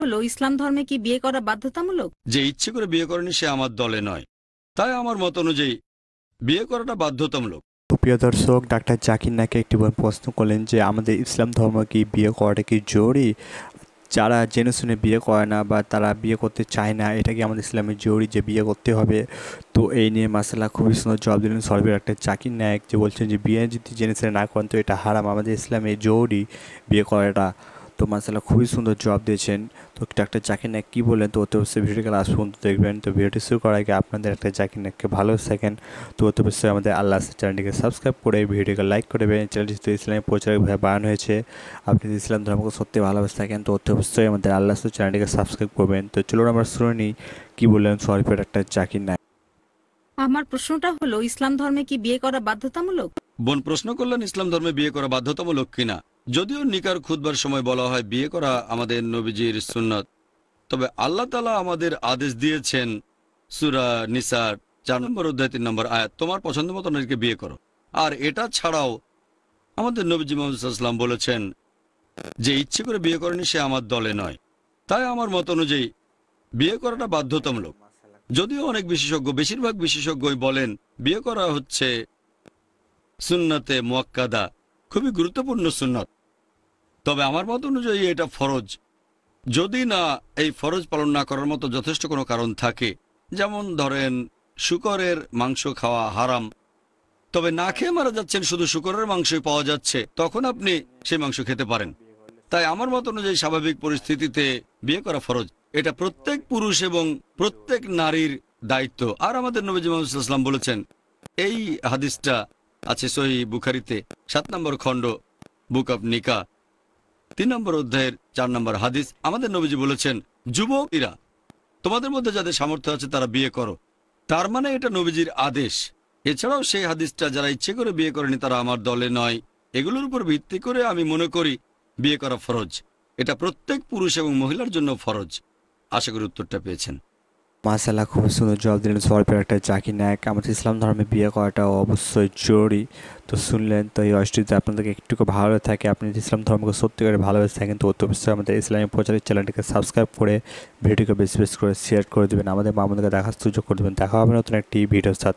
হলো ইসলাম ধর্মে কি বিয়ে করা বাধ্যতামূলক? যে ইচ্ছে করে বিয়ে করেনি সে আমার দলে নয়, তাই আমার মত অনুযায়ী বিয়ে করাটা বাধ্যতামূলক। প্রিয় দর্শক, ডাক্তার জাকির নাকি একটি প্রশ্ন করলেন যে আমাদের ইসলাম ধর্ম কি বিয়ে করাটা কি জরুরি? যারা জেনে শুনে বিয়ে করে না বা তারা বিয়ে করতে চায় না, এটা কি আমাদের ইসলামের জরুরি যে বিয়ে করতে হবে? তো এই নিয়ে মাসাল্লাহ খুবই সুন্দর জবাব দিলেন সর্বের ডাক্তার জাকির নায়ক, যে বলছেন যে বিয়ে যদি জেনে শুনে না করেন তো এটা হারাম, আমাদের ইসলামে জরুরি বিয়ে করাটা। তো মাসাল্লাহ খুবই সুন্দর জবাব দিয়েছেন। তো ডাক্তার জাকির নায়ক কী বললেন তো অতি অবশ্যই ভিডিওটি লাস্ট পর্যন্ত দেখবেন। তো ভিডিওটি শুরু করার আগে আপনাদের একটা জাকির নায়ককে ভালো থাকেন তো অতি অবশ্যই আমাদের আল্লাহ চ্যানেলটিকে সাবস্ক্রাইব করে ভিডিওকে লাইক করে দেবেন। চ্যানেলটি তো ইসলামের প্রচারক ভাবে বানানো হয়েছে, আপনি যদি ইসলাম ধর্মকে সত্যি ভালোবেসে থাকেন তো অতি অবশ্যই আমাদের আল্লাহ চ্যানেলটিকে সাবস্ক্রাইব করবেন। তো চলুন আমরা শুনে নিই কী বললেন সর্বের ডাক্তার জাকির নায়ক। আমার প্রশ্নটা হলো ইসলাম ধর্মে কি বিয়ে করা বাধ্যতামূলক? বোন প্রশ্ন করলেন ইসলাম ধর্মে বিয়ে করা বাধ্যতামূলক কিনা। যদিও নিকার খুতবার সময় বলা হয় বিয়ে করা আমাদের নবীজির সুন্নত, তবে আল্লাহ তাআলা আমাদের আদেশ দিয়েছেন সূরা নিসার 4 নম্বর অধ্যায় 3 নম্বর আয়াত, তোমার পছন্দ মতো নারীকে বিয়ে করো। আর এটা ছাড়াও আমাদের নবীজি মুহাম্মদ সাল্লাল্লাহু আলাইহি ওয়াসাল্লাম বলেছেন যে ইচ্ছে করে বিয়ে করেনি সে আমার দলে নয়, তাই আমার মত অনুযায়ী বিয়ে করাটা বাধ্যতামূলক। যদিও অনেক বিশেষজ্ঞ, বেশিরভাগ বিশেষজ্ঞই বলেন বিয়ে করা হচ্ছে সুন্নতে মুয়াক্কাদা, খুবই গুরুত্বপূর্ণ সুন্নত। তবে আমার মত অনুযায়ী এটা ফরজ, যদি না এই ফরজ পালন না করার মতো যথেষ্ট কোনো কারণ থাকে। যেমন ধরেন শূকরের মাংস খাওয়া হারাম, তবে না খেয়ে মারা যাচ্ছেন, শুধু শূকরের মাংসই পাওয়া যাচ্ছে, তখন আপনি সেই মাংস খেতে পারেন। তাই আমার মত অনুযায়ী স্বাভাবিক পরিস্থিতিতে বিয়ে করা ফরজ, এটা প্রত্যেক পুরুষ এবং প্রত্যেক নারীর দায়িত্ব। আর আমাদের নবীজি মুহাম্মদ সাল্লাল্লাহু আলাইহি ওয়াসাল্লাম বলেছেন, এই হাদিসটা আছে সহিহ বুখারীতে 7 নম্বর খণ্ড বুক অব নিকা 3 নম্বর অধ্যায়ের 4 নম্বর হাদিস। আমাদের নবীজি বলেছেন, যুবকরা তোমাদের মধ্যে যাদের সামর্থ্য আছে তারা বিয়ে করো। তার মানে এটা নবীজির আদেশ। এছাড়াও সেই হাদিসটা যারা ইচ্ছে করে বিয়ে করেনি তারা আমার দলে নয়, এগুলোর উপর ভিত্তি করে আমি মনে করি বিয়ে করা ফরজ। এটা প্রত্যেক পুরুষ এবং মহিলার জন্য ফরজ। আশা করি উত্তরটা পেয়েছেন। মাশাআল্লাহ খুব সুন্দর জবাব দিলেন সর্বের একটা জাকির নায়ক। আমাদের ইসলাম ধর্মে বিয়ে করাটা অবশ্যই জরুরি। তো শুনলেন, তো এই অষ্টটিতে আপনাদেরকে একটুকু ভালো থাকে, আপনি যদি ইসলাম ধর্মকে সত্যিকারে ভালোবেসে থাকেন তো অবশ্যই আমাদের ইসলামী প্রচারের চ্যানেলটিকে সাবস্ক্রাইব করে ভিডিওকে বেশি বেশি করে শেয়ার করে দেবেন, আমাদের মামুনকে দেখার সুযোগ করে দেবেন। দেখা হবে নতুন একটি ভিডিওর সাথে।